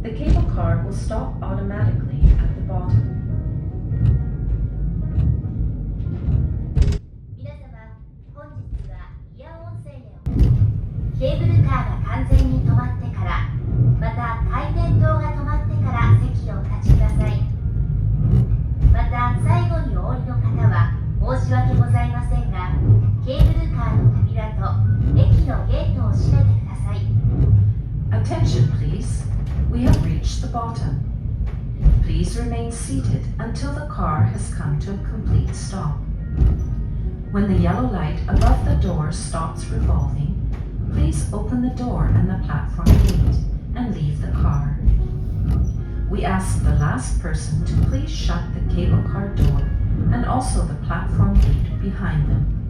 The cable car will stop automatically at the bottom. 皆様、本日は宮温泉へケーブルカーが完全に止まってから、また回転灯が止まってから席をお立ちください。また最後にお降りの方は申し訳ございませんが、ケーブルカーの扉と駅のゲートを閉めてください。 Attention please, we have reached the bottom. Please remain seated until the car has come to a complete stop. When the yellow light above the door stops revolving, please open the door and the platform gate and leave the car. We ask the last person to please shut the cable car door and also the platform gate behind them.